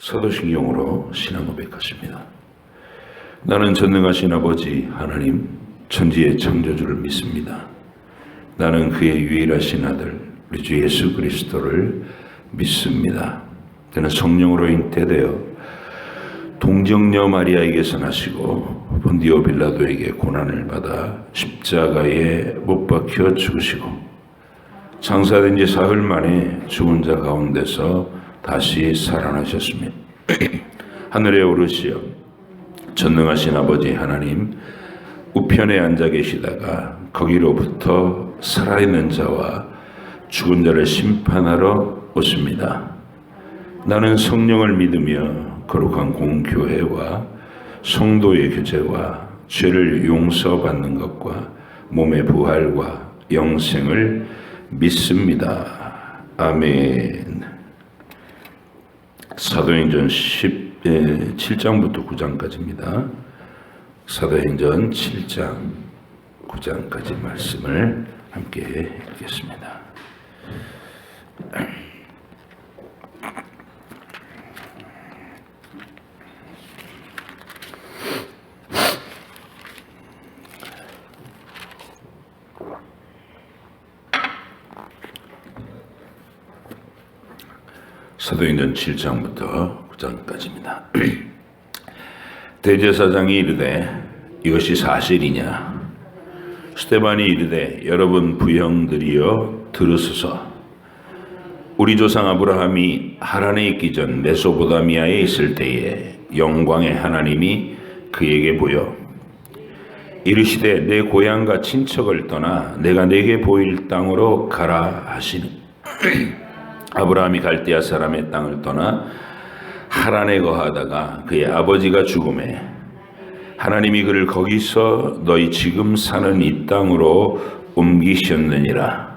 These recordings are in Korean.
사도신경으로 신앙 고백하십니다. 나는 전능하신 아버지 하나님 천지의 창조주를 믿습니다. 나는 그의 유일하신 아들 우리 주 예수 그리스도를 믿습니다. 그는 성령으로 잉태되어 동정녀 마리아에게서 나시고 본디오 빌라도에게 고난을 받아 십자가에 못 박혀 죽으시고 장사된 지 사흘 만에 죽은 자 가운데서 다시 살아나셨습니다. 하늘에 오르시어 전능하신 아버지 하나님 우편에 앉아 계시다가 거기로부터 살아있는 자와 죽은 자를 심판하러 오십니다. 나는 성령을 믿으며 거룩한 공교회와 성도의 교제와 죄를 용서받는 것과 몸의 부활과 영생을 믿습니다. 아멘. 사도행전 7장부터 9장까지입니다. 사도행전 7장 9장까지 말씀을 함께 읽겠습니다. 사도행전 7장부터 9장까지입니다. 대제사장이 이르되 이것이 사실이냐? 스데반이 이르되 여러분 부형들이여 들으소서. 우리 조상 아브라함이 하란에 있기 전 메소포타미아에 있을 때에 영광의 하나님이 그에게 보여 이르시되 내 고향과 친척을 떠나 내가 내게 보일 땅으로 가라 하시니 아브라함이 갈대아 사람의 땅을 떠나 하란에 거하다가 그의 아버지가 죽음에 하나님이 그를 거기서 너희 지금 사는 이 땅으로 옮기셨느니라.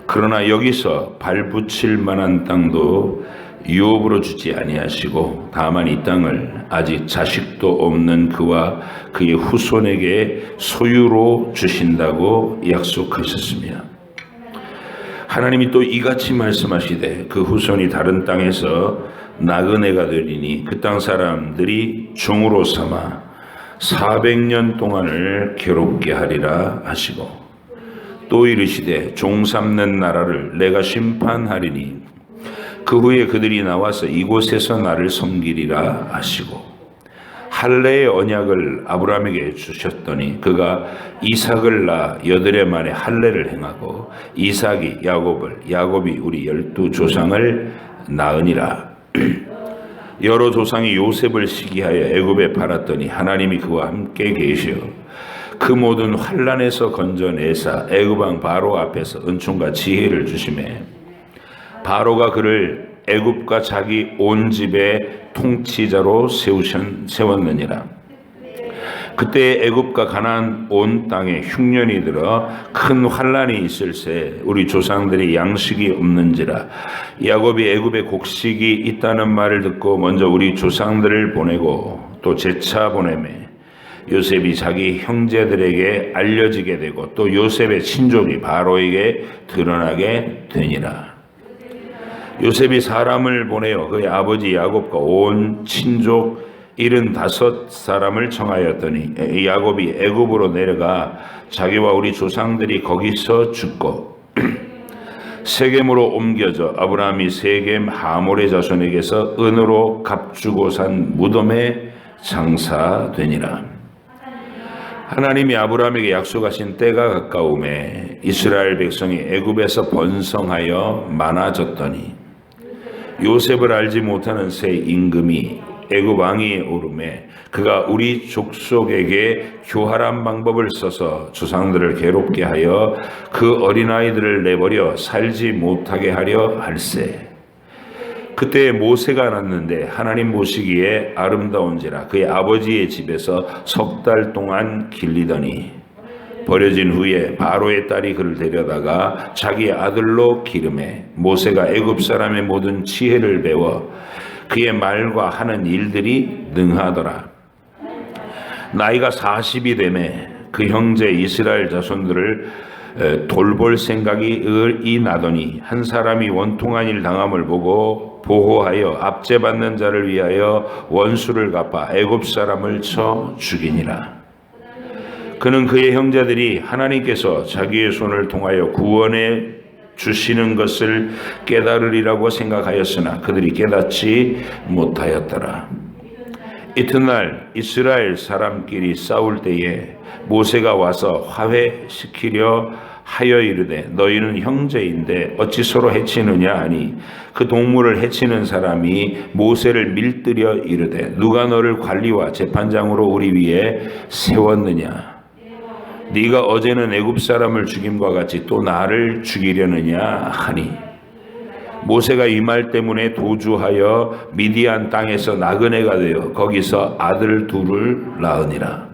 그러나 여기서 발붙일 만한 땅도 유업으로 주지 아니하시고 다만 이 땅을 아직 자식도 없는 그와 그의 후손에게 소유로 주신다고 약속하셨으며 하나님이 또 이같이 말씀하시되 그 후손이 다른 땅에서 나그네가 되리니 그 땅 사람들이 종으로 삼아 400년 동안을 괴롭게 하리라 하시고 또 이르시되 종 삼는 나라를 내가 심판하리니 그 후에 그들이 나와서 이곳에서 나를 섬기리라 하시고 할례의 언약을 아브라함에게 주셨더니 그가 이삭을 낳아 8해 만에 할례를 행하고 이삭이 야곱을 야곱이 우리 12조상을 낳으니라. 여러 조상이 요셉을 시기하여 애굽에 팔았더니 하나님이 그와 함께 계시어 그 모든 환난에서 건져내사 애굽 왕 바로 앞에서 은총과 지혜를 주시매 바로가 그를 애굽과 자기 온 집의 통치자로 세웠느니라. 그때 애굽과 가나안 온 땅에 흉년이 들어 큰 환난이 있을새 우리 조상들이 양식이 없는지라. 야곱이 애굽에 곡식이 있다는 말을 듣고 먼저 우리 조상들을 보내고 또 재차 보내매 요셉이 자기 형제들에게 알려지게 되고 또 요셉의 친족이 바로에게 드러나게 되니라. 요셉이 사람을 보내어 그의 아버지 야곱과 온 친족 75사람을 청하였더니 야곱이 애굽으로 내려가 자기와 우리 조상들이 거기서 죽고 세겜으로 옮겨져 아브라함이 세겜 하몰의 자손에게서 은으로 값주고 산 무덤에 장사되니라. 하나님이 아브라함에게 약속하신 때가 가까움에 이스라엘 백성이 애굽에서 번성하여 많아졌더니 요셉을 알지 못하는 새 임금이 애굽 왕이 오르매 그가 우리 족속에게 교활한 방법을 써서 조상들을 괴롭게 하여 그 어린아이들을 내버려 살지 못하게 하려 할세. 그때 모세가 났는데 하나님 보시기에 아름다운지라 그의 아버지의 집에서 3달 동안 길리더니 버려진 후에 바로의 딸이 그를 데려다가 자기 아들로 기름해 모세가 애굽 사람의 모든 지혜를 배워 그의 말과 하는 일들이 능하더라. 나이가 40이 되매 그 형제 이스라엘 자손들을 돌볼 생각이 나더니 한 사람이 원통한 일 당함을 보고 보호하여 압제받는 자를 위하여 원수를 갚아 애굽 사람을 쳐 죽이니라. 그는 그의 형제들이 하나님께서 자기의 손을 통하여 구원해 주시는 것을 깨달으리라고 생각하였으나 그들이 깨닫지 못하였더라. 이튿날 이스라엘 사람끼리 싸울 때에 모세가 와서 화해시키려 하여 이르되 너희는 형제인데 어찌 서로 해치느냐 하니 그 동물을 해치는 사람이 모세를 밀들여 이르되 누가 너를 관리와 재판장으로 우리 위에 세웠느냐? 네가 어제는 애굽 사람을 죽임과 같이 또 나를 죽이려느냐 하니 모세가 이 말 때문에 도주하여 미디안 땅에서 나그네가 되어 거기서 아들 둘을 낳으니라.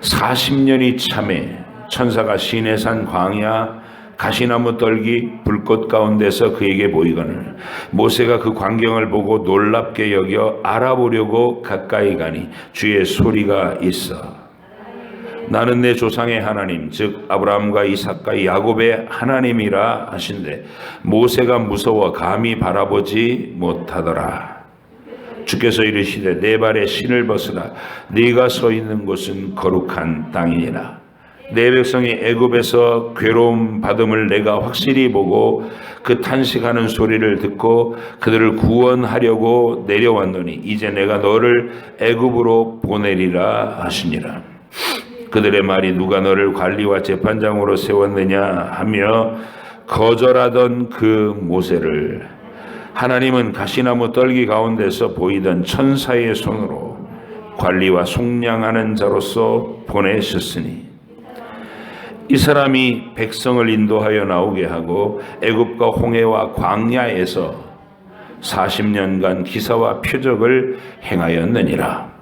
40년이 참에 천사가 시내산 광야 가시나무 떨기 불꽃 가운데서 그에게 보이거늘 모세가 그 광경을 보고 놀랍게 여겨 알아보려고 가까이 가니 주의 소리가 있어 나는 내 조상의 하나님 즉 아브라함과 이삭과 야곱의 하나님이라 하신대 모세가 무서워 감히 바라보지 못하더라. 주께서 이르시되 내 발에 신을 벗으라 네가 서 있는 곳은 거룩한 땅이니라. 내 백성이 애굽에서 괴로움 받음을 내가 확실히 보고 그 탄식하는 소리를 듣고 그들을 구원하려고 내려왔노니 이제 내가 너를 애굽으로 보내리라 하시니라. 그들의 말이 누가 너를 관리와 재판장으로 세웠느냐 하며 거절하던 그 모세를 하나님은 가시나무 떨기 가운데서 보이던 천사의 손으로 관리와 속량하는 자로서 보내셨으니 이 사람이 백성을 인도하여 나오게 하고 애굽과 홍해와 광야에서 40년간 기사와 표적을 행하였느니라.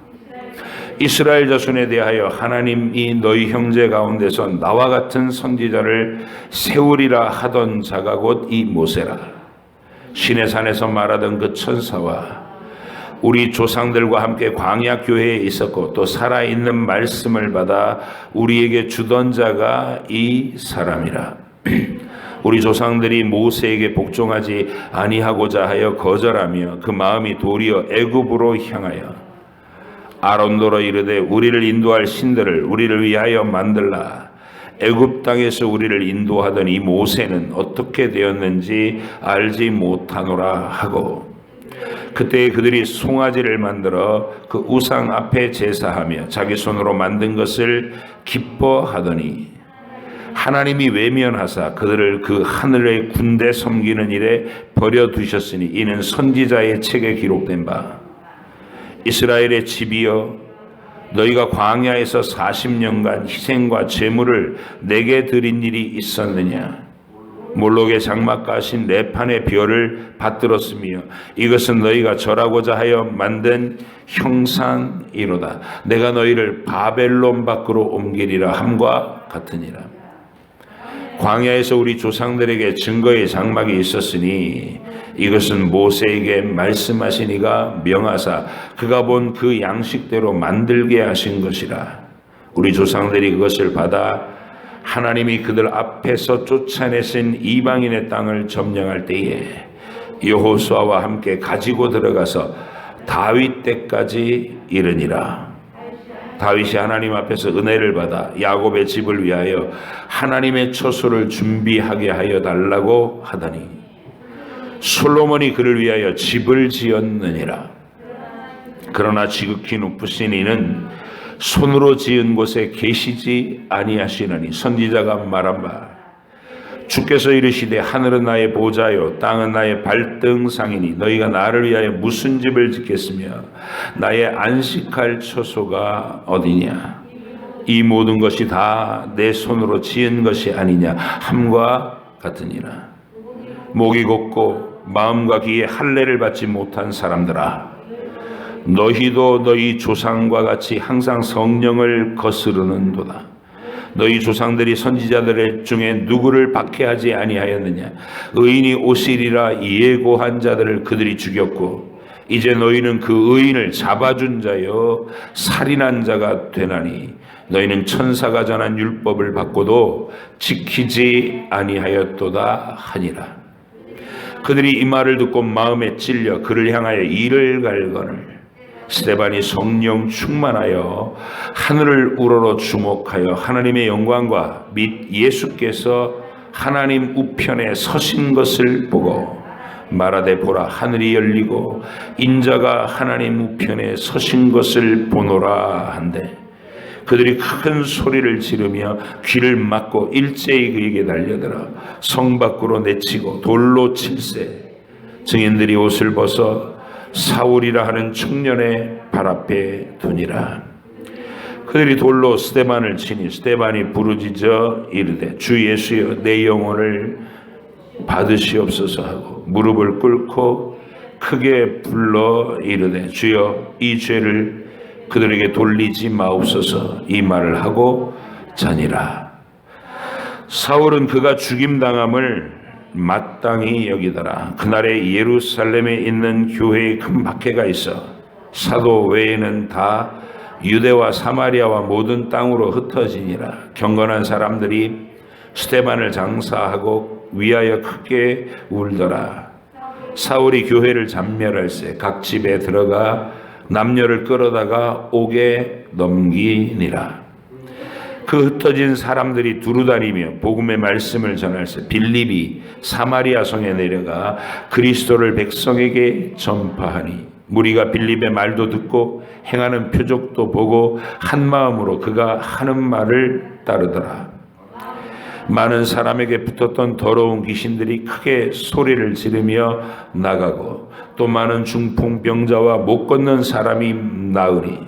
이스라엘 자손에 대하여 하나님이 너희 형제 가운데서 나와 같은 선지자를 세우리라 하던 자가 곧 이 모세라. 시내산에서 말하던 그 천사와 우리 조상들과 함께 광야 교회에 있었고 또 살아있는 말씀을 받아 우리에게 주던 자가 이 사람이라. 우리 조상들이 모세에게 복종하지 아니하고자 하여 거절하며 그 마음이 도리어 애굽으로 향하여 아론더러 이르되 우리를 인도할 신들을 우리를 위하여 만들라. 애굽 땅에서 우리를 인도하던 이 모세는 어떻게 되었는지 알지 못하노라 하고 그때 그들이 송아지를 만들어 그 우상 앞에 제사하며 자기 손으로 만든 것을 기뻐하더니 하나님이 외면하사 그들을 그 하늘의 군대 섬기는 일에 버려두셨으니 이는 선지자의 책에 기록된 바 이스라엘의 집이여 너희가 광야에서 40년간 희생과 제물을 내게 드린 일이 있었느냐 몰록의 장막과 하신 레판의 별을 받들었으며 이것은 너희가 절하고자 하여 만든 형상이로다. 내가 너희를 바벨론 밖으로 옮기리라 함과 같으니라. 광야에서 우리 조상들에게 증거의 장막이 있었으니 이것은 모세에게 말씀하신 이가 명하사 그가 본 그 양식대로 만들게 하신 것이라. 우리 조상들이 그것을 받아 하나님이 그들 앞에서 쫓아내신 이방인의 땅을 점령할 때에 여호수아와 함께 가지고 들어가서 다윗 때까지 이르니라. 다윗이 하나님 앞에서 은혜를 받아 야곱의 집을 위하여 하나님의 처소를 준비하게 하여 달라고 하더니 솔로몬이 그를 위하여 집을 지었느니라. 그러나 지극히 높으신 이는 손으로 지은 곳에 계시지 아니하시느니 선지자가 말한 바 주께서 이르시되 하늘은 나의 보좌요 땅은 나의 발등상이니 너희가 나를 위하여 무슨 집을 짓겠으며 나의 안식할 처소가 어디냐. 이 모든 것이 다 내 손으로 지은 것이 아니냐 함과 같으니라. 목이 곧고 마음과 귀에 할례를 받지 못한 사람들아 너희도 너희 조상과 같이 항상 성령을 거스르는도다. 너희 조상들이 선지자들 중에 누구를 박해하지 아니하였느냐. 의인이 오시리라 예고한 자들을 그들이 죽였고 이제 너희는 그 의인을 잡아준 자여 살인한 자가 되나니 너희는 천사가 전한 율법을 받고도 지키지 아니하였도다 하니라. 그들이 이 말을 듣고 마음에 찔려 그를 향하여 이를 갈거늘 스데반이 성령 충만하여 하늘을 우러러 주목하여 하나님의 영광과 및 예수께서 하나님 우편에 서신 것을 보고 말하되 보라 하늘이 열리고 인자가 하나님 우편에 서신 것을 보노라 한데 그들이 큰 소리를 지르며 귀를 막고 일제히 그에게 달려들어 성 밖으로 내치고 돌로 칠세 증인들이 옷을 벗어 사울이라 하는 청년의 발 앞에 두니라. 그들이 돌로 스데반을 치니 스데반이 부르짖어 이르되 주 예수여 내 영혼을 받으시옵소서 하고 무릎을 꿇고 크게 불러 이르되 주여 이 죄를 그들에게 돌리지 마옵소서 이 말을 하고 자니라. 사울은 그가 죽임당함을 마땅히 여기더라. 그날에 예루살렘에 있는 교회에 큰 박해가 있어 사도 외에는 다 유대와 사마리아와 모든 땅으로 흩어지니라. 경건한 사람들이 스데반을 장사하고 위하여 크게 울더라. 사울이 교회를 잔멸할세 각 집에 들어가 남녀를 끌어다가 옥에 넘기니라. 그 흩어진 사람들이 두루다니며 복음의 말씀을 전할세 빌립이 사마리아 성에 내려가 그리스도를 백성에게 전파하니 무리가 빌립의 말도 듣고 행하는 표적도 보고 한 마음으로 그가 하는 말을 따르더라. 많은 사람에게 붙었던 더러운 귀신들이 크게 소리를 지르며 나가고 또 많은 중풍병자와 못 걷는 사람이 나으니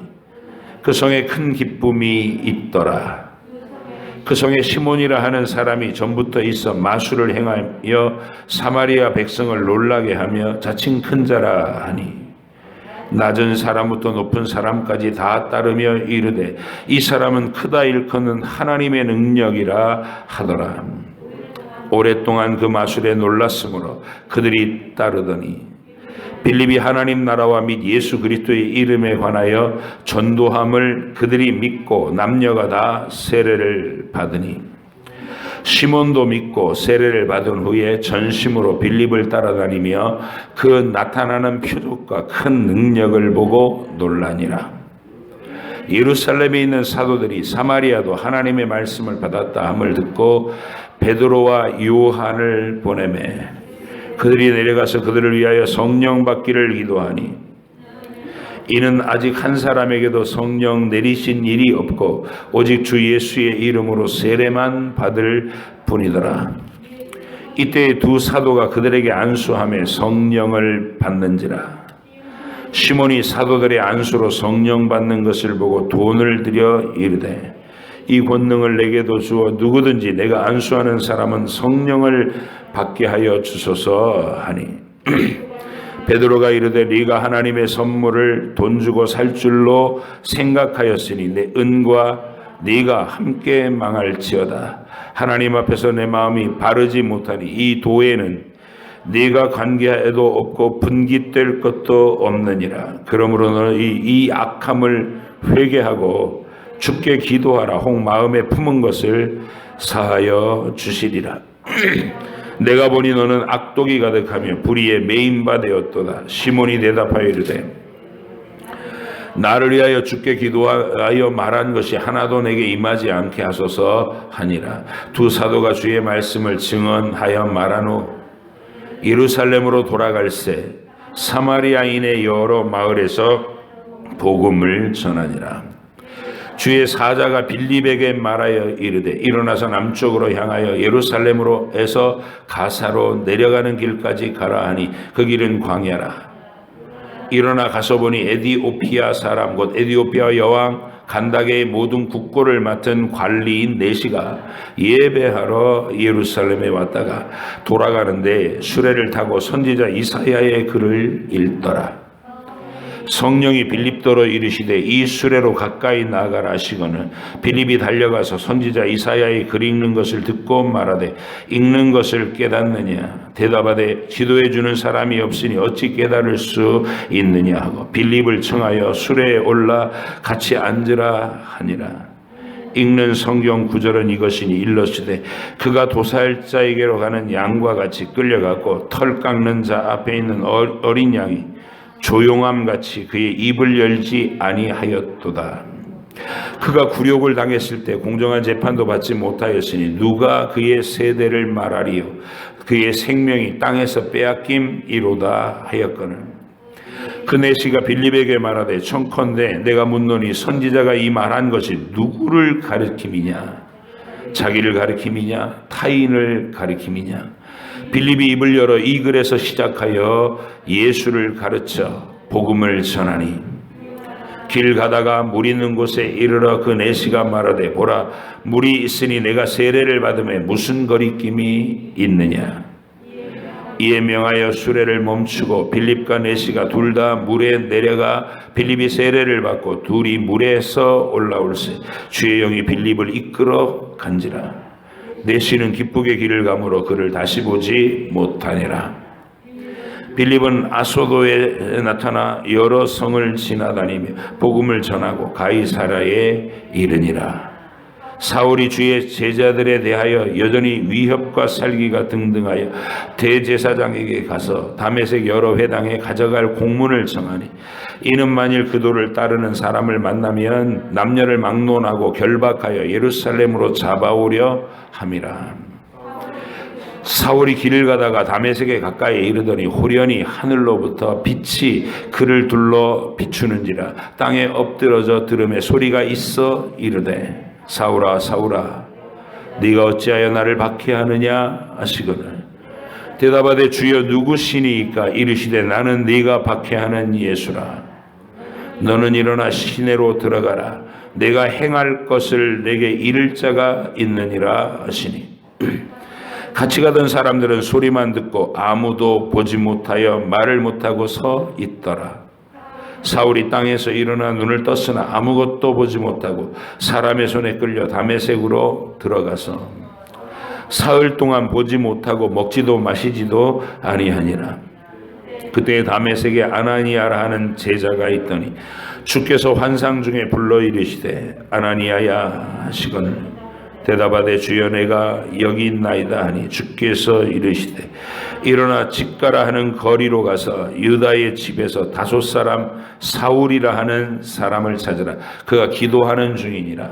그 성에 큰 기쁨이 있더라. 그 성에 시몬이라 하는 사람이 전부터 있어 마술을 행하여 사마리아 백성을 놀라게 하며 자칭 큰 자라 하니 낮은 사람부터 높은 사람까지 다 따르며 이르되 이 사람은 크다 일컫는 하나님의 능력이라 하더라. 오랫동안 그 마술에 놀랐으므로 그들이 따르더니 빌립이 하나님 나라와 및 예수 그리스도의 이름에 관하여 전도함을 그들이 믿고 남녀가 다 세례를 받으니 시몬도 믿고 세례를 받은 후에 전심으로 빌립을 따라다니며 그 나타나는 표적과 큰 능력을 보고 놀라니라. 예루살렘에 있는 사도들이 사마리아도 하나님의 말씀을 받았다 함을 듣고 베드로와 요한을 보내매 그들이 내려가서 그들을 위하여 성령 받기를 기도하니 이는 아직 한 사람에게도 성령 내리신 일이 없고 오직 주 예수의 이름으로 세례만 받을 뿐이더라. 이때 두 사도가 그들에게 안수하며 성령을 받는지라. 시몬이 사도들의 안수로 성령 받는 것을 보고 돈을 들여 이르되 이 권능을 내게도 주어 누구든지 내가 안수하는 사람은 성령을 받게 하여 주소서 하니 베드로가 이르되 네가 하나님의 선물을 돈 주고 살 줄로 생각하였으니 내 은과 네가 함께 망할지어다. 하나님 앞에서 내 마음이 바르지 못하니 이 도에는 네가 관계해도 없고 분깃될 것도 없느니라. 그러므로 너는 이 악함을 회개하고 주께 기도하라. 혹 마음에 품은 것을 사하여 주시리라. 내가 보니 너는 악독이 가득하며 불의에 매인 바 되었도다. 시몬이 대답하여 이르되 나를 위하여 주께 기도하여 말한 것이 하나도 내게 임하지 않게 하소서 하니라. 두 사도가 주의 말씀을 증언하여 말한 후 예루살렘으로 돌아갈새 사마리아인의 여러 마을에서 복음을 전하니라. 주의 사자가 빌립에게 말하여 이르되 일어나서 남쪽으로 향하여 예루살렘으로 해서 가사로 내려가는 길까지 가라 하니 그 길은 광야라. 일어나 가서 보니 에디오피아 사람 곧 에디오피아 여왕 간다게의 모든 국고를 맡은 관리인 네시가 예배하러 예루살렘에 왔다가 돌아가는데 수레를 타고 선지자 이사야의 글을 읽더라. 성령이 빌립더러 이르시되 이 수레로 가까이 나아가라 하시거늘 빌립이 달려가서 선지자 이사야의 글 읽는 것을 듣고 말하되 읽는 것을 깨닫느냐 대답하되 지도해 주는 사람이 없으니 어찌 깨달을 수 있느냐 하고 빌립을 청하여 수레에 올라 같이 앉으라 하니라. 읽는 성경 구절은 이것이니 일러시되 그가 도살자에게로 가는 양과 같이 끌려갔고 털 깎는 자 앞에 있는 어린 양이 조용함같이 그의 입을 열지 아니하였도다. 그가 굴욕을 당했을 때 공정한 재판도 받지 못하였으니 누가 그의 세대를 말하리요. 그의 생명이 땅에서 빼앗김이로다 하였거늘. 그 내시가 빌립에게 말하되 청컨대 내가 묻노니 선지자가 이 말한 것이 누구를 가리킴이냐? 자기를 가리킴이냐? 타인을 가리킴이냐? 빌립이 입을 열어 이 글에서 시작하여 예수를 가르쳐 복음을 전하니 길 가다가 물 있는 곳에 이르러 그 내시가 말하되 보라 물이 있으니 내가 세례를 받음에 무슨 거리낌이 있느냐? 이에 명하여 수레를 멈추고 빌립과 내시가 둘 다 물에 내려가 빌립이 세례를 받고 둘이 물에서 올라올세 주의 영이 빌립을 이끌어 간지라. 내시는 기쁘게 길을 가므로 그를 다시 보지 못하니라. 빌립은 아소도에 나타나 여러 성을 지나다니며 복음을 전하고 가이사랴에 이르니라. 사울이 주의 제자들에 대하여 여전히 위협과 살기가 등등하여 대제사장에게 가서 다메섹 여러 회당에 가져갈 공문을 정하니 이는 만일 그도를 따르는 사람을 만나면 남녀를 막론하고 결박하여 예루살렘으로 잡아오려 함이라. 사울이 길을 가다가 다메섹에 가까이 이르더니 호련히 하늘로부터 빛이 그를 둘러 비추는지라. 땅에 엎드러져 들음에 소리가 있어 이르되 사울아 사울아 네가 어찌하여 나를 박해하느냐 하시거늘 대답하되 주여 누구시니이까? 이르시되 나는 네가 박해하는 예수라. 너는 일어나 시내로 들어가라. 내가 행할 것을 내게 이를 자가 있느니라 하시니 같이 가던 사람들은 소리만 듣고 아무도 보지 못하여 말을 못하고 서 있더라. 사울이 땅에서 일어나 눈을 떴으나 아무것도 보지 못하고 사람의 손에 끌려 다메섹으로 들어가서 사흘 동안 보지 못하고 먹지도 마시지도 아니하니라. 그때 다메섹에 아나니아라 하는 제자가 있더니 주께서 환상 중에 불러 이르시되 아나니아야 하시거늘 대답하되 주여 내가 여기 있나이다 하니 주께서 이르시되 일어나 집가라 하는 거리로 가서 유다의 집에서 다섯 사람 사울이라 하는 사람을 찾으라. 그가 기도하는 중이니라.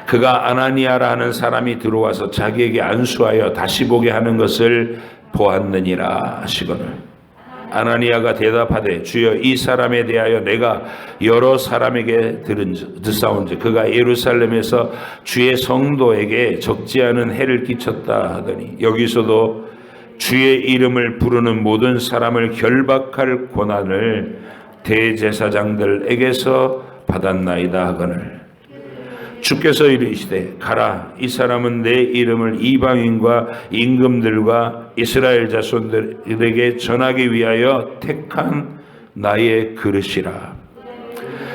그가 아나니아라 하는 사람이 들어와서 자기에게 안수하여 다시 보게 하는 것을 보았느니라 하시거늘 아나니아가 대답하되 주여 이 사람에 대하여 내가 여러 사람에게 듣사온즉 그가 예루살렘에서 주의 성도에게 적지 않은 해를 끼쳤다 하더니 여기서도 주의 이름을 부르는 모든 사람을 결박할 권한을 대제사장들에게서 받았나이다 하거늘 주께서 이르시되 가라. 이 사람은 내 이름을 이방인과 임금들과 이스라엘 자손들에게 전하기 위하여 택한 나의 그릇이라.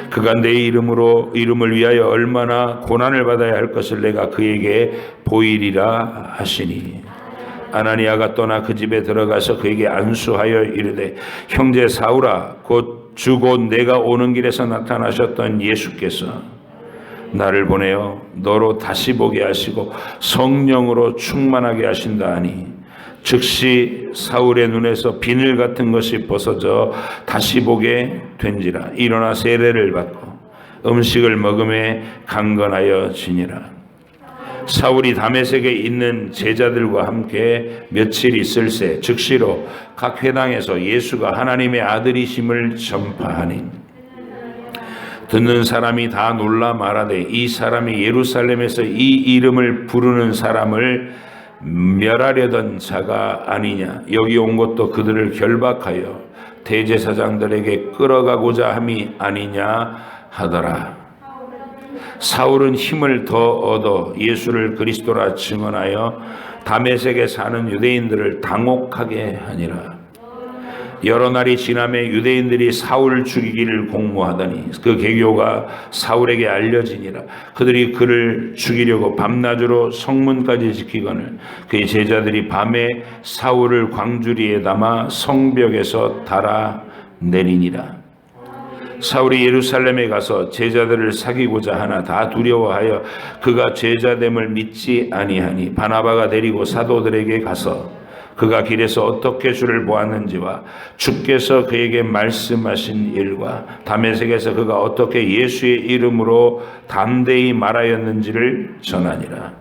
그가 내 이름을 위하여 얼마나 고난을 받아야 할 것을 내가 그에게 보이리라 하시니 아나니아가 떠나 그 집에 들어가서 그에게 안수하여 이르되 형제 사울아 곧 주 곧 내가 오는 길에서 나타나셨던 예수께서 나를 보내어 너로 다시 보게 하시고 성령으로 충만하게 하신다 하니 즉시 사울의 눈에서 비늘 같은 것이 벗어져 다시 보게 된지라. 일어나 세례를 받고 음식을 먹음에 강건하여 지니라. 사울이 다메섹에 있는 제자들과 함께 며칠 있을새 즉시로 각 회당에서 예수가 하나님의 아들이심을 전파하니 듣는 사람이 다 놀라 말하되 이 사람이 예루살렘에서 이 이름을 부르는 사람을 멸하려던 자가 아니냐. 여기 온 것도 그들을 결박하여 대제사장들에게 끌어가고자 함이 아니냐 하더라. 사울은 힘을 더 얻어 예수를 그리스도라 증언하여 다메섹에 사는 유대인들을 당혹하게 하니라. 여러 날이 지나매 유대인들이 사울을 죽이기를 공모하더니 그 계교가 사울에게 알려지니라. 그들이 그를 죽이려고 밤낮으로 성문까지 지키거늘 그의 제자들이 밤에 사울을 광주리에 담아 성벽에서 달아 내리니라. 사울이 예루살렘에 가서 제자들을 사귀고자 하나 다 두려워하여 그가 제자됨을 믿지 아니하니 바나바가 데리고 사도들에게 가서 그가 길에서 어떻게 주를 보았는지와 주께서 그에게 말씀하신 일과 다메섹에서 그가 어떻게 예수의 이름으로 담대히 말하였는지를 전하니라.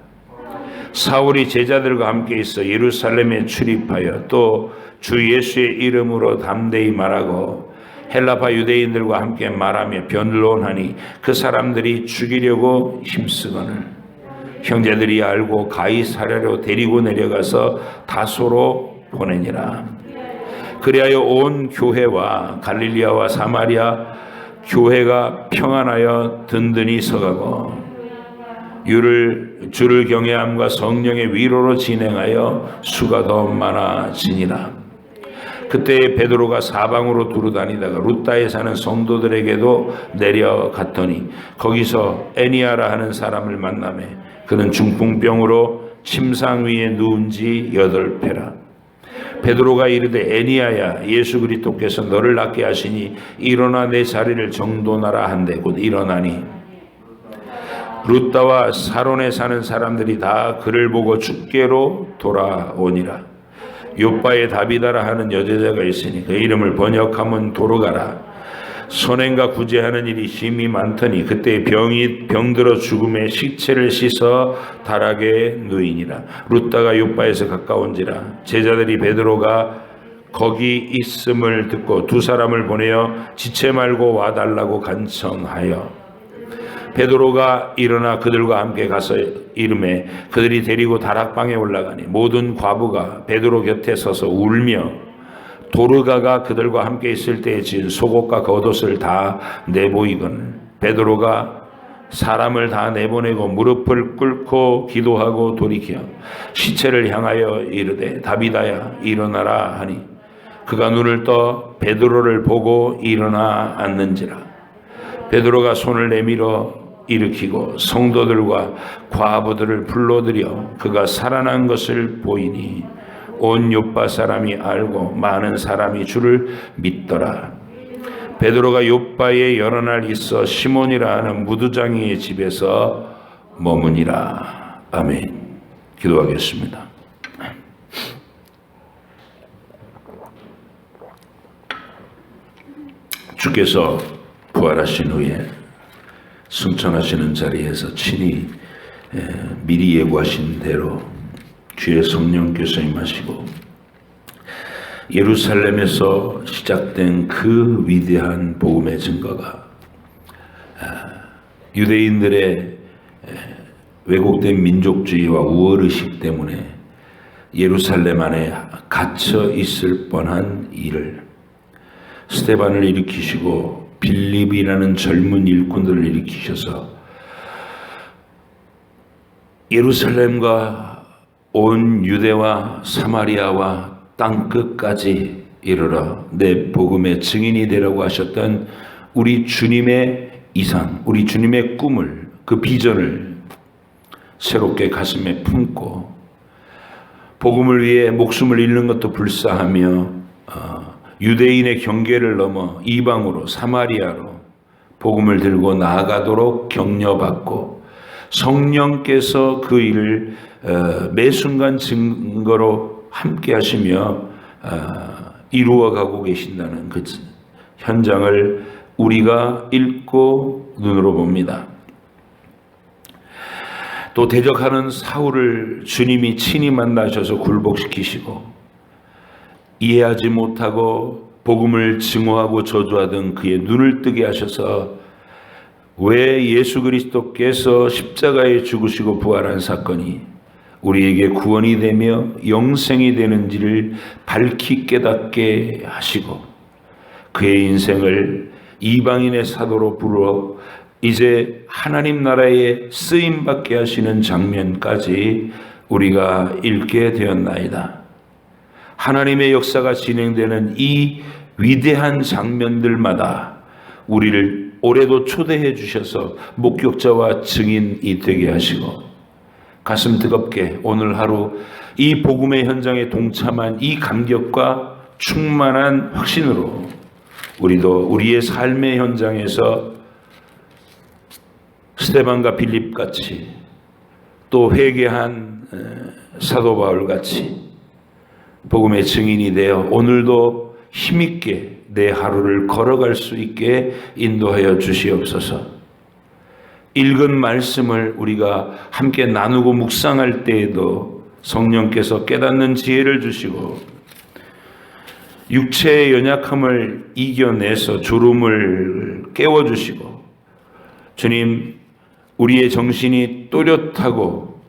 사울이 제자들과 함께 있어 예루살렘에 출입하여 또 주 예수의 이름으로 담대히 말하고 헬라파 유대인들과 함께 말하며 변론하니 그 사람들이 죽이려고 힘쓰거늘 형제들이 알고 가이사랴로 데리고 내려가서 다소로 보내니라. 그리하여 온 교회와 갈릴리아와 사마리아 교회가 평안하여 든든히 서가고 주를 경외함과 성령의 위로로 진행하여 수가 더 많아지니라. 그때 베드로가 사방으로 두루다니다가 루다에 사는 성도들에게도 내려갔더니 거기서 에니아라 하는 사람을 만나매 그는 중풍병으로 침상 위에 누운 지 8배라. 베드로가 이르되 에니아야 예수 그리스도께서 너를 낫게 하시니 일어나 내 자리를 정돈하라 한데 곧 일어나니 루다와 사론에 사는 사람들이 다 그를 보고 주께로 돌아오니라. 요바에 다비다라 하는 여제자가 있으니 그 이름을 번역하면 도르가라. 선행과 구제하는 일이 심히 많더니 그때 병들어 죽음에 시체를 씻어 다락에 누이니라. 루다가 요바에서 가까운지라. 제자들이 베드로가 거기 있음을 듣고 두 사람을 보내어 지체 말고 와달라고 간청하여 베드로가 일어나 그들과 함께 가서 이르매 그들이 데리고 다락방에 올라가니 모든 과부가 베드로 곁에 서서 울며 도르가가 그들과 함께 있을 때에 지은 속옷과 겉옷을 다 내보이거늘 베드로가 사람을 다 내보내고 무릎을 꿇고 기도하고 돌이켜 시체를 향하여 이르되 다비다야 일어나라 하니 그가 눈을 떠 베드로를 보고 일어나 앉는지라. 베드로가 손을 내밀어 일으키고 성도들과 과부들을 불러들여 그가 살아난 것을 보이니 온 요빠 사람이 알고 많은 사람이 주를 믿더라. 베드로가 요빠에 여러 날 있어 시몬이라 하는 무두장이의 집에서 머무니라. 아멘. 기도하겠습니다. 주께서 부활하신 후에 승천하시는 자리에서 친히 미리 예고하신 대로 주의 성령께서 임하시고 예루살렘에서 시작된 그 위대한 복음의 증거가 유대인들의 왜곡된 민족주의와 우월의식 때문에 예루살렘 안에 갇혀 있을 뻔한 일을 스데반을 일으키시고 빌립이라는 젊은 일꾼들을 일으키셔서 예루살렘과 온 유대와 사마리아와 땅끝까지 이르러 내 복음의 증인이 되라고 하셨던 우리 주님의 이상, 우리 주님의 꿈을, 그 비전을 새롭게 가슴에 품고 복음을 위해 목숨을 잃는 것도 불사하며 유대인의 경계를 넘어 이방으로 사마리아로 복음을 들고 나아가도록 격려받고 성령께서 그 일을 매 순간 증거로 함께 하시며 이루어가고 계신다는 그 현장을 우리가 읽고 눈으로 봅니다. 또 대적하는 사울을 주님이 친히 만나셔서 굴복시키시고 이해하지 못하고 복음을 증오하고 저주하던 그의 눈을 뜨게 하셔서 왜 예수 그리스도께서 십자가에 죽으시고 부활한 사건이 우리에게 구원이 되며 영생이 되는지를 밝히 깨닫게 하시고 그의 인생을 이방인의 사도로 부르어 이제 하나님 나라에 쓰임받게 하시는 장면까지 우리가 읽게 되었나이다. 하나님의 역사가 진행되는 이 위대한 장면들마다 우리를 올해도 초대해 주셔서 목격자와 증인이 되게 하시고 가슴 뜨겁게 오늘 하루 이 복음의 현장에 동참한 이 감격과 충만한 확신으로 우리도 우리의 삶의 현장에서 스데반과 빌립 같이 또 회개한 사도 바울 같이 복음의 증인이 되어 오늘도 힘있게 내 하루를 걸어갈 수 있게 인도하여 주시옵소서. 읽은 말씀을 우리가 함께 나누고 묵상할 때에도 성령께서 깨닫는 지혜를 주시고 육체의 연약함을 이겨내서 졸음을 깨워주시고 주님, 우리의 정신이 또렷하고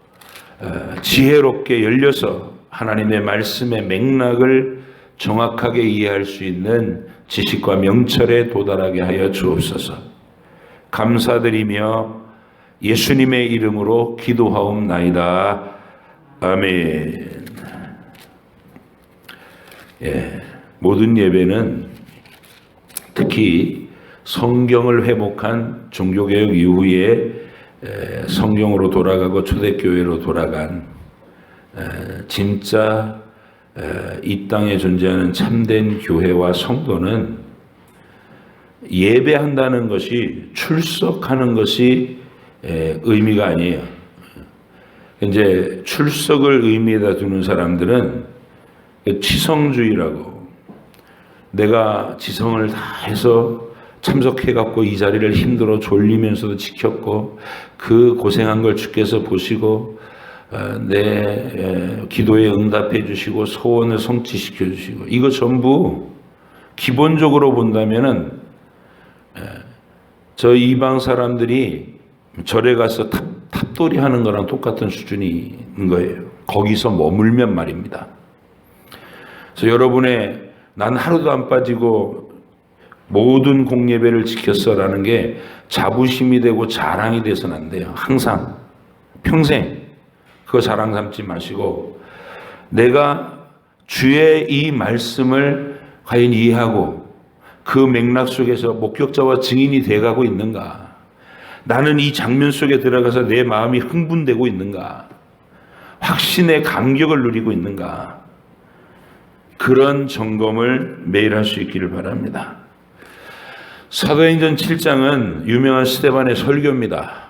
지혜롭게 열려서 하나님의 말씀의 맥락을 정확하게 이해할 수 있는 지식과 명철에 도달하게 하여 주옵소서. 감사드리며 예수님의 이름으로 기도하옵나이다. 아멘. 모든 예배는 특히 성경을 회복한 종교개혁 이후에 성경으로 돌아가고 초대교회로 돌아간 진짜 이 땅에 존재하는 참된 교회와 성도는 예배한다는 것이 출석하는 것이 의미가 아니에요. 이제 출석을 의미에다 두는 사람들은 치성주의라고, 내가 지성을 다해서 참석해갖고 이 자리를 힘들어 졸리면서도 지켰고 그 고생한 걸 주께서 보시고 내 기도에 응답해 주시고 소원을 성취시켜 주시고, 이거 전부 기본적으로 본다면은 저 이방 사람들이 절에 가서 탑돌이 하는 거랑 똑같은 수준인 거예요. 거기서 머물면 말입니다. 그래서 여러분의 난 하루도 안 빠지고 모든 공예배를 지켰어라는 게 자부심이 되고 자랑이 돼서는 안 돼요. 항상 평생 그거 자랑 삼지 마시고 내가 주의 이 말씀을 과연 이해하고 그 맥락 속에서 목격자와 증인이 돼가고 있는가? 나는 이 장면 속에 들어가서 내 마음이 흥분되고 있는가? 확신의 감격을 누리고 있는가? 그런 점검을 매일 할 수 있기를 바랍니다. 사도행전 7장은 유명한 스데반의 설교입니다.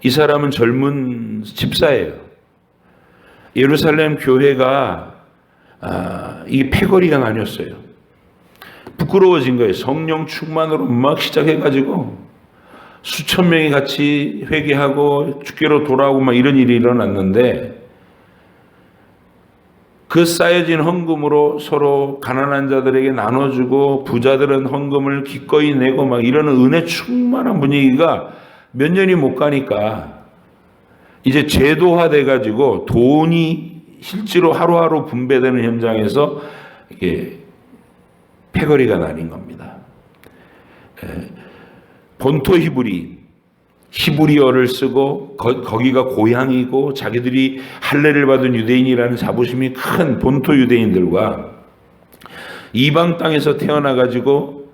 이 사람은 젊은 집사예요. 예루살렘 교회가 이 패거리가 나뉘었어요. 부끄러워진 거예요. 성령 충만으로 막 시작해가지고 수천 명이 같이 회개하고 주께로 돌아오고 막 이런 일이 일어났는데, 그 쌓여진 헌금으로 서로 가난한 자들에게 나눠주고 부자들은 헌금을 기꺼이 내고 막 이러는 은혜 충만한 분위기가 몇 년이 못 가니까 이제 제도화돼 가지고 돈이 실제로 하루하루 분배되는 현장에서 이게 패거리가 나뉜 겁니다. 본토 히브리어를 쓰고 거기가 고향이고 자기들이 할례를 받은 유대인이라는 자부심이 큰 본토 유대인들과 이방 땅에서 태어나 가지고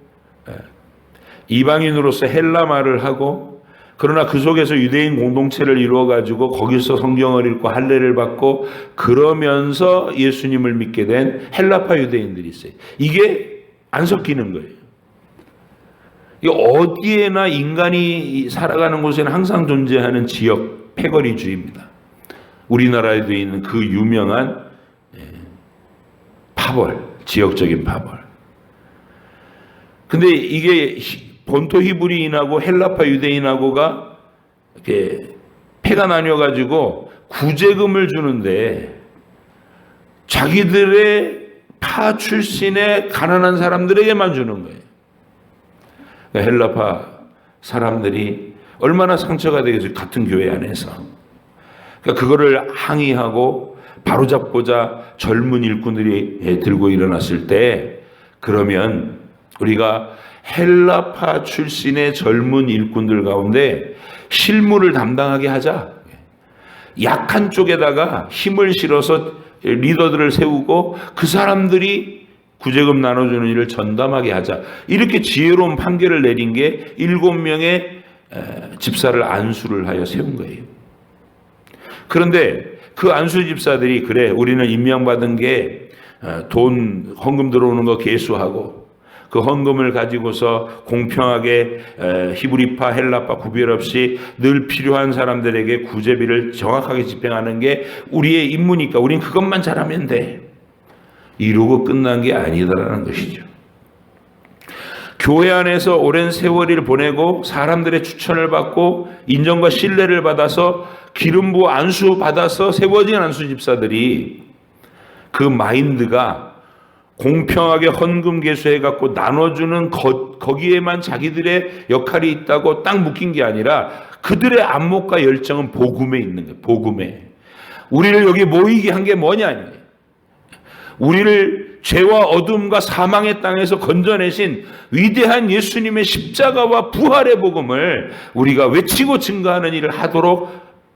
이방인으로서 헬라 말을 하고, 그러나 그 속에서 유대인 공동체를 이루어 가지고 거기서 성경을 읽고 할례를 받고 그러면서 예수님을 믿게 된 헬라파 유대인들이 있어요. 이게 안 섞이는 거예요. 어디에나 인간이 살아가는 곳에는 항상 존재하는 지역 패거리주의입니다. 우리나라에도 있는 그 유명한 파벌, 지역적인 파벌. 근데 이게 본토 히브리인하고 헬라파 유대인하고가 이렇게 패가 나뉘어가지고 구제금을 주는데 자기들의 파 출신의 가난한 사람들에게만 주는 거예요. 헬라파 사람들이 얼마나 상처가 되겠어요. 같은 교회 안에서. 그러니까 그거를 항의하고 바로잡고자 젊은 일꾼들이 들고 일어났을 때, 그러면 우리가 헬라파 출신의 젊은 일꾼들 가운데 실무를 담당하게 하자. 약한 쪽에다가 힘을 실어서 리더들을 세우고 그 사람들이 구제금 나눠주는 일을 전담하게 하자. 이렇게 지혜로운 판결을 내린 게 7명의 집사를 안수를 하여 세운 거예요. 그런데 그 안수 집사들이 그래, 우리는 임명받은 게 돈 헌금 들어오는 거 계수하고 그 헌금을 가지고서 공평하게 히브리파 헬라파 구별 없이 늘 필요한 사람들에게 구제비를 정확하게 집행하는 게 우리의 임무니까 우린 그것만 잘하면 돼. 이루고 끝난 게 아니다라는 것이죠. 교회 안에서 오랜 세월을 보내고 사람들의 추천을 받고 인정과 신뢰를 받아서 기름부 안수 받아서 세워진 안수 집사들이 그 마인드가 공평하게 헌금 개수해 갖고 나눠주는 거기에만 자기들의 역할이 있다고 딱 묶인 게 아니라 그들의 안목과 열정은 복음에 있는 거예요. 복음에. 우리를 여기 모이게 한 게 뭐냐. 우리를 죄와 어둠과 사망의 땅에서 건져내신 위대한 예수님의 십자가와 부활의 복음을 우리가 외치고 증거하는 일을 하도록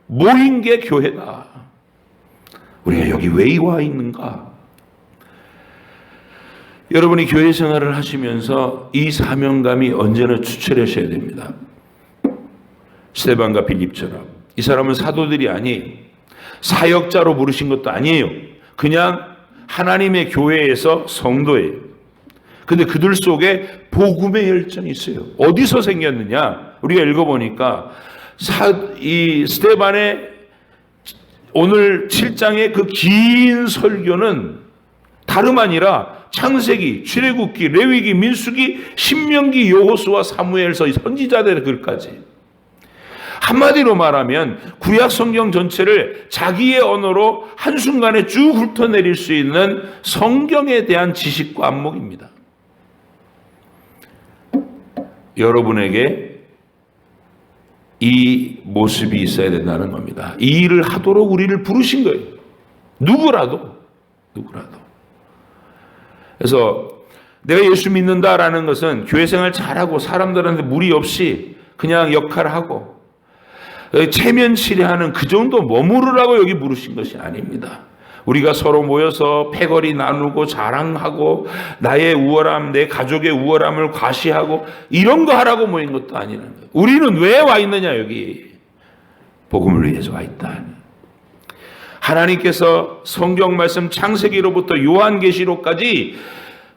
모인 게 교회다. 우리가 여기 왜 와 있는가? 여러분이 교회 생활을 하시면서 이 사명감이 언제나 추출하셔야 됩니다. 스데반과 빌립처럼 이 사람은 사도들이 아니에요. 사역자로 부르신 것도 아니에요. 그냥 하나님의 교회에서 성도예요. 근데 그들 속에 복음의 열정이 있어요. 어디서 생겼느냐? 우리가 읽어보니까 이 스데반의 오늘 7장의 그 긴 설교는 다름 아니라 창세기, 출애굽기, 레위기, 민수기, 신명기, 여호수아, 사무엘서 선지자들의 글까지 한마디로 말하면 구약 성경 전체를 자기의 언어로 한순간에 쭉 훑어내릴 수 있는 성경에 대한 지식과 안목입니다. 여러분에게 이 모습이 있어야 된다는 겁니다. 이 일을 하도록 우리를 부르신 거예요. 누구라도. 그래서 내가 예수 믿는다라는 것은 교회 생활 잘하고 사람들한테 무리 없이 그냥 역할하고 체면 치레하는 그 정도 머무르라고 여기 부르신 것이 아닙니다. 우리가 서로 모여서 패거리 나누고 자랑하고 나의 우월함, 내 가족의 우월함을 과시하고 이런 거 하라고 모인 것도 아니라는 거예요. 우리는 왜 와 있느냐 여기. 복음을 위해서 와 있다. 하나님께서 성경 말씀 창세기로부터 요한계시록까지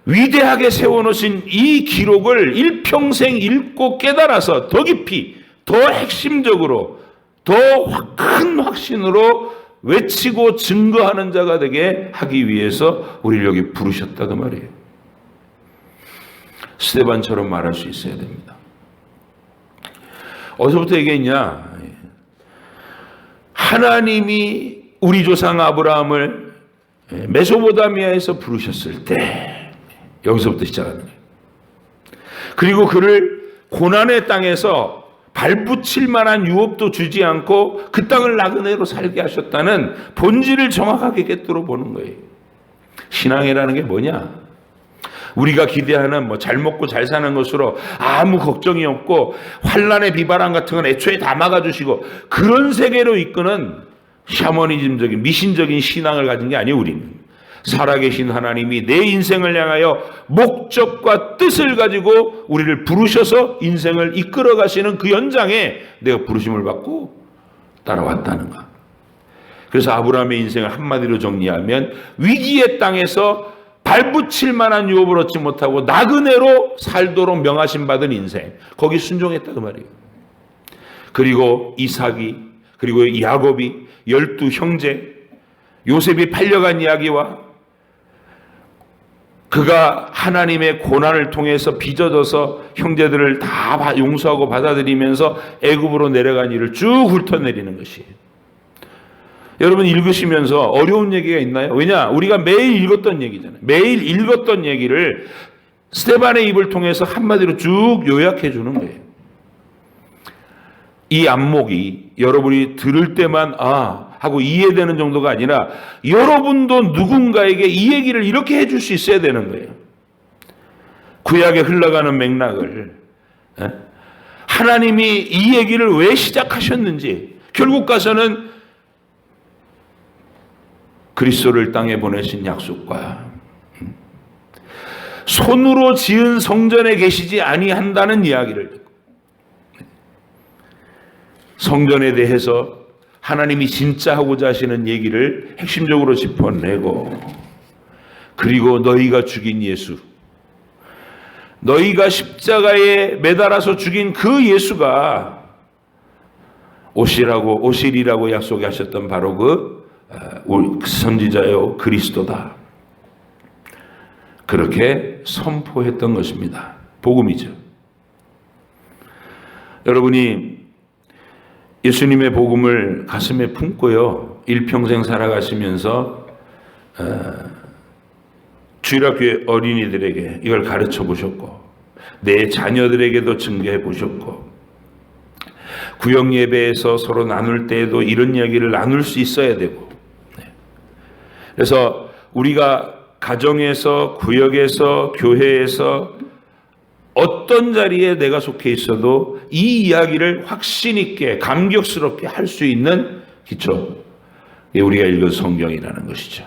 위대하게 세워놓으신 이 기록을 일평생 읽고 깨달아서 더 깊이, 더 핵심적으로, 더 큰 확신으로 외치고 증거하는 자가 되게 하기 위해서 우리를 여기 부르셨다 그 말이에요. 스데반처럼 말할 수 있어야 됩니다. 어디서부터 얘기했냐? 하나님이 우리 조상 아브라함을 메소포타미아에서 부르셨을 때 여기서부터 시작하는 거예요. 그리고 그를 고난의 땅에서 발붙일 만한 유업도 주지 않고 그 땅을 나그네로 살게 하셨다는 본질을 정확하게 꿰뚫어 보는 거예요. 신앙이라는 게 뭐냐? 우리가 기대하는 잘 먹고 잘 사는 것으로 아무 걱정이 없고 환난의 비바람 같은 건 애초에 다 막아주시고 그런 세계로 이끄는 샤머니즘적인 미신적인 신앙을 가진 게 아니에요. 우리는 살아계신 하나님이 내 인생을 향하여 목적과 뜻을 가지고 우리를 부르셔서 인생을 이끌어 가시는 그 연장에 내가 부르심을 받고 따라왔다는 것. 그래서 아브라함의 인생을 한마디로 정리하면 위기의 땅에서 발붙일 만한 유업을 얻지 못하고 나그네로 살도록 명하심 받은 인생, 거기 순종했다 그 말이에요. 그리고 이삭이, 그리고 야곱이 12 형제, 요셉이 팔려간 이야기와 그가 하나님의 고난을 통해서 빚어져서 형제들을 다 용서하고 받아들이면서 애굽으로 내려간 일을 쭉 훑어내리는 것이에요. 여러분 읽으시면서 어려운 얘기가 있나요? 왜냐? 우리가 매일 읽었던 얘기잖아요. 매일 읽었던 얘기를 스데반의 입을 통해서 한마디로 쭉 요약해 주는 거예요. 이 안목이 여러분이 들을 때만 하고 이해되는 정도가 아니라 여러분도 누군가에게 이 얘기를 이렇게 해줄 수 있어야 되는 거예요. 구약에 흘러가는 맥락을, 하나님이 이 얘기를 왜 시작하셨는지, 결국 가서는 그리스도를 땅에 보내신 약속과 손으로 지은 성전에 계시지 아니한다는 이야기를 듣고 성전에 대해서 하나님이 진짜 하고자 하시는 얘기를 핵심적으로 짚어내고, 그리고 너희가 죽인 예수, 너희가 십자가에 매달아서 죽인 그 예수가 오시리라고 약속하셨던 바로 그 선지자요 그리스도다. 그렇게 선포했던 것입니다. 복음이죠. 여러분이 예수님의 복음을 가슴에 품고요, 일평생 살아가시면서 주일학교의 어린이들에게 이걸 가르쳐 보셨고, 내 자녀들에게도 증거해 보셨고, 구역 예배에서 서로 나눌 때에도 이런 이야기를 나눌 수 있어야 되고, 그래서 우리가 가정에서, 구역에서, 교회에서 어떤 자리에 내가 속해 있어도 이 이야기를 확신 있게 감격스럽게 할 수 있는 기초, 우리가 읽은 성경이라는 것이죠.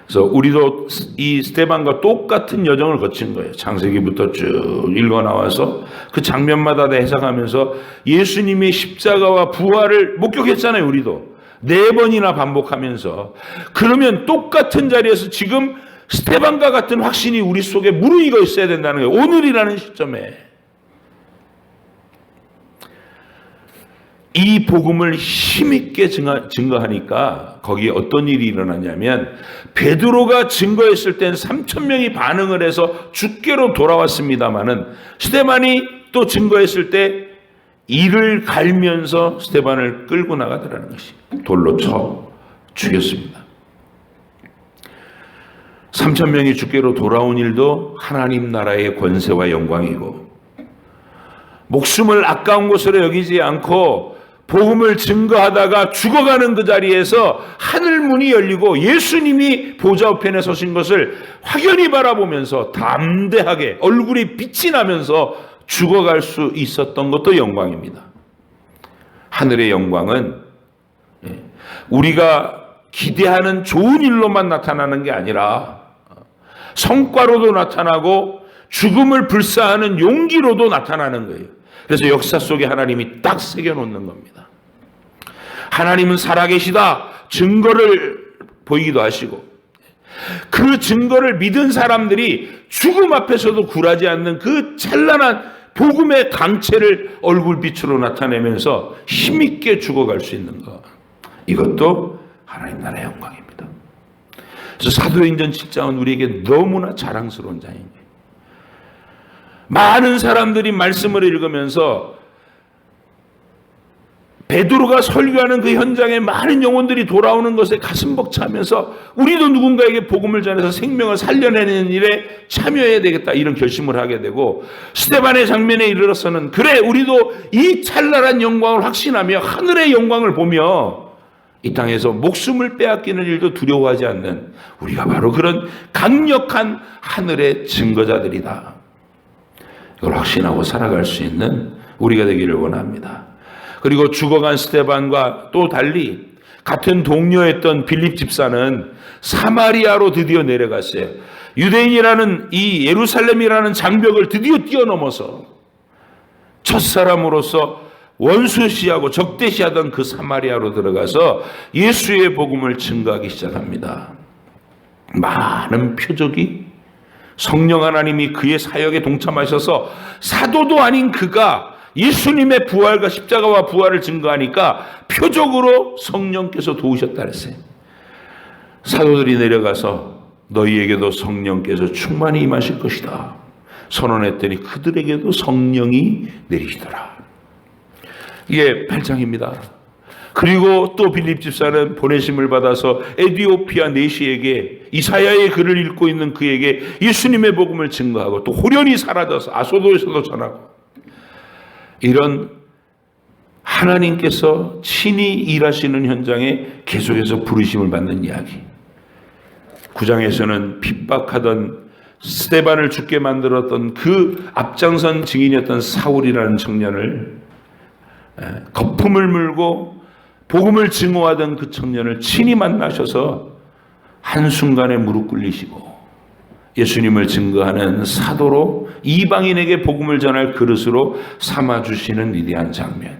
그래서 우리도 이 스데반과 똑같은 여정을 거친 거예요. 창세기부터 쭉 읽어 나와서 그 장면마다 해석하면서 예수님의 십자가와 부활을 목격했잖아요. 우리도 4번이나 반복하면서. 그러면 똑같은 자리에서 지금 스데반과 같은 확신이 우리 속에 무르익어 있어야 된다는 거예요. 오늘이라는 시점에. 이 복음을 힘있게 증거하니까 거기에 어떤 일이 일어나냐면, 베드로가 증거했을 땐 3,000명이 반응을 해서 죽게로 돌아왔습니다마는, 스데반이 또 증거했을 때 이를 갈면서 스데반을 끌고 나가더라는 것이, 돌로 쳐 죽였습니다. 3,000명이 죽게로 돌아온 일도 하나님 나라의 권세와 영광이고, 목숨을 아까운 것으로 여기지 않고 복음을 증거하다가 죽어가는 그 자리에서 하늘문이 열리고 예수님이 보좌 우편에 서신 것을 확연히 바라보면서 담대하게 얼굴이 빛이 나면서 죽어갈 수 있었던 것도 영광입니다. 하늘의 영광은 우리가 기대하는 좋은 일로만 나타나는 게 아니라 성과로도 나타나고 죽음을 불사하는 용기로도 나타나는 거예요. 그래서 역사 속에 하나님이 딱 새겨놓는 겁니다. 하나님은 살아계시다 증거를 보이기도 하시고, 그 증거를 믿은 사람들이 죽음 앞에서도 굴하지 않는 그 찬란한 복음의 강체를 얼굴빛으로 나타내면서 힘있게 죽어갈 수 있는 것, 이것도 하나님 나라의 영광입니다. 그래서 사도행전 7장은 우리에게 너무나 자랑스러운 장입니다. 많은 사람들이 말씀을 읽으면서 베드로가 설교하는 그 현장에 많은 영혼들이 돌아오는 것에 가슴 벅차면서 우리도 누군가에게 복음을 전해서 생명을 살려내는 일에 참여해야 되겠다, 이런 결심을 하게 되고, 스데반의 장면에 이르러서는 그래, 우리도 이 찬란한 영광을 확신하며 하늘의 영광을 보며 이 땅에서 목숨을 빼앗기는 일도 두려워하지 않는 우리가 바로 그런 강력한 하늘의 증거자들이다. 이걸 확신하고 살아갈 수 있는 우리가 되기를 원합니다. 그리고 죽어간 스데반과 또 달리 같은 동료였던 빌립 집사는 사마리아로 드디어 내려갔어요. 유대인이라는 이 예루살렘이라는 장벽을 드디어 뛰어넘어서 첫사람으로서 원수시하고 적대시하던 그 사마리아로 들어가서 예수의 복음을 증거하기 시작합니다. 많은 표적이, 성령 하나님이 그의 사역에 동참하셔서 사도도 아닌 그가 예수님의 부활과 십자가와 부활을 증거하니까 표적으로 성령께서 도우셨다 그랬어요. 사도들이 내려가서 너희에게도 성령께서 충만히 임하실 것이다 선언했더니 그들에게도 성령이 내리시더라. 이게 8장입니다. 그리고 또 빌립 집사는 보내심을 받아서 에디오피아 내시에게 이사야의 글을 읽고 있는 그에게 예수님의 복음을 증거하고, 또 호련히 사라져서 아소도에서도 전하고, 이런 하나님께서 친히 일하시는 현장에 계속해서 부르심을 받는 이야기. 9장에서는 핍박하던 스데반을 죽게 만들었던 그 앞장선 증인이었던 사울이라는 청년을, 거품을 물고 복음을 증오하던 그 청년을 친히 만나셔서 한순간에 무릎 꿇리시고 예수님을 증거하는 사도로 이방인에게 복음을 전할 그릇으로 삼아주시는 위대한 장면.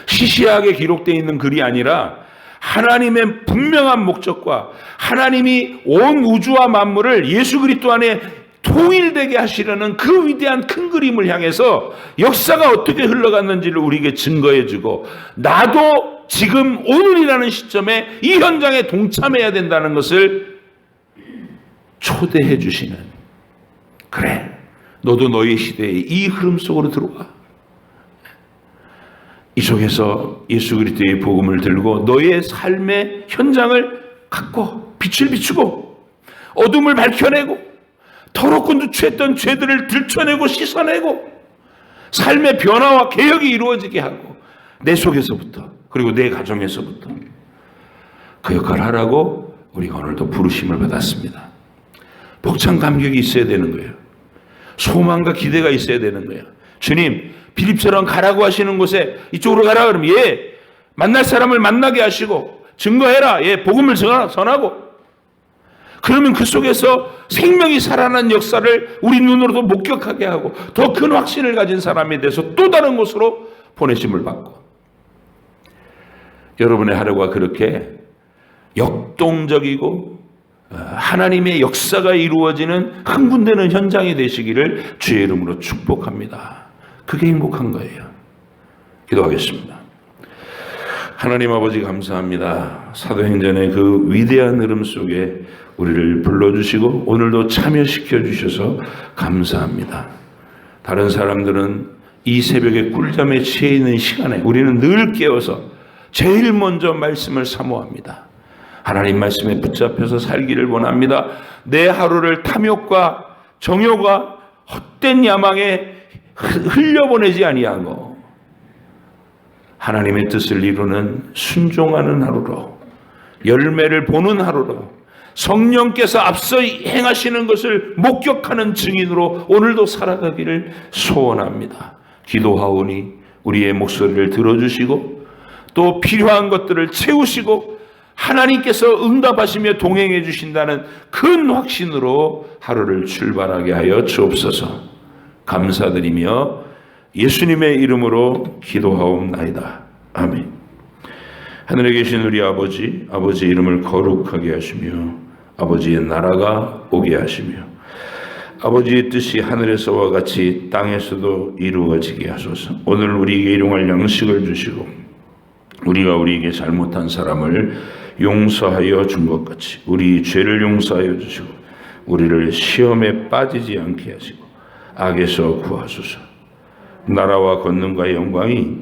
시시하게 기록되어 있는 글이 아니라 하나님의 분명한 목적과 하나님이 온 우주와 만물을 예수 그리스도 안에 통일되게 하시려는 그 위대한 큰 그림을 향해서 역사가 어떻게 흘러갔는지를 우리에게 증거해주고, 나도 지금 오늘이라는 시점에 이 현장에 동참해야 된다는 것을 초대해 주시는, 그래, 너도 너의 시대의 이 흐름 속으로 들어와. 이 속에서 예수 그리스도의 복음을 들고 너의 삶의 현장을 갖고 빛을 비추고 어둠을 밝혀내고 더럽고 누추했던 죄들을 들춰내고 씻어내고 삶의 변화와 개혁이 이루어지게 하고, 내 속에서부터, 그리고 내 가정에서부터 그 역할을 하라고 우리가 오늘도 부르심을 받았습니다. 벅찬 감격이 있어야 되는 거예요. 소망과 기대가 있어야 되는 거예요. 주님, 빌립처럼 가라고 하시는 곳에 이쪽으로 가라 그러면 예, 만날 사람을 만나게 하시고 증거해라, 예, 복음을 전하고, 그러면 그 속에서 생명이 살아난 역사를 우리 눈으로도 목격하게 하고 더 큰 확신을 가진 사람이 돼서 또 다른 곳으로 보내심을 받고, 여러분의 하루가 그렇게 역동적이고 하나님의 역사가 이루어지는 흥분되는 현장이 되시기를 주의 이름으로 축복합니다. 그게 행복한 거예요. 기도하겠습니다. 하나님 아버지 감사합니다. 사도행전의 그 위대한 흐름 속에 우리를 불러주시고 오늘도 참여시켜 주셔서 감사합니다. 다른 사람들은 이 새벽에 꿀잠에 취해 있는 시간에 우리는 늘 깨어서 제일 먼저 말씀을 사모합니다. 하나님 말씀에 붙잡혀서 살기를 원합니다. 내 하루를 탐욕과 정욕과 헛된 야망에 흘려보내지 아니하고 하나님의 뜻을 이루는 순종하는 하루로, 열매를 보는 하루로, 성령께서 앞서 행하시는 것을 목격하는 증인으로 오늘도 살아가기를 소원합니다. 기도하오니 우리의 목소리를 들어주시고 또 필요한 것들을 채우시고 하나님께서 응답하시며 동행해 주신다는 큰 확신으로 하루를 출발하게 하여 주옵소서. 감사드리며 예수님의 이름으로 기도하옵나이다. 아멘. 하늘에 계신 우리 아버지, 아버지의 이름을 거룩하게 하시며 아버지의 나라가 오게 하시며 아버지의 뜻이 하늘에서와 같이 땅에서도 이루어지게 하소서. 오늘 우리에게 일용할 양식을 주시고 우리가 우리에게 잘못한 사람을 용서하여 준 것 같이 우리 죄를 용서하여 주시고 우리를 시험에 빠지지 않게 하시고 악에서 구하소서. 나라와 권능과 영광이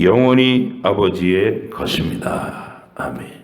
영원히 아버지의 것입니다. 아멘.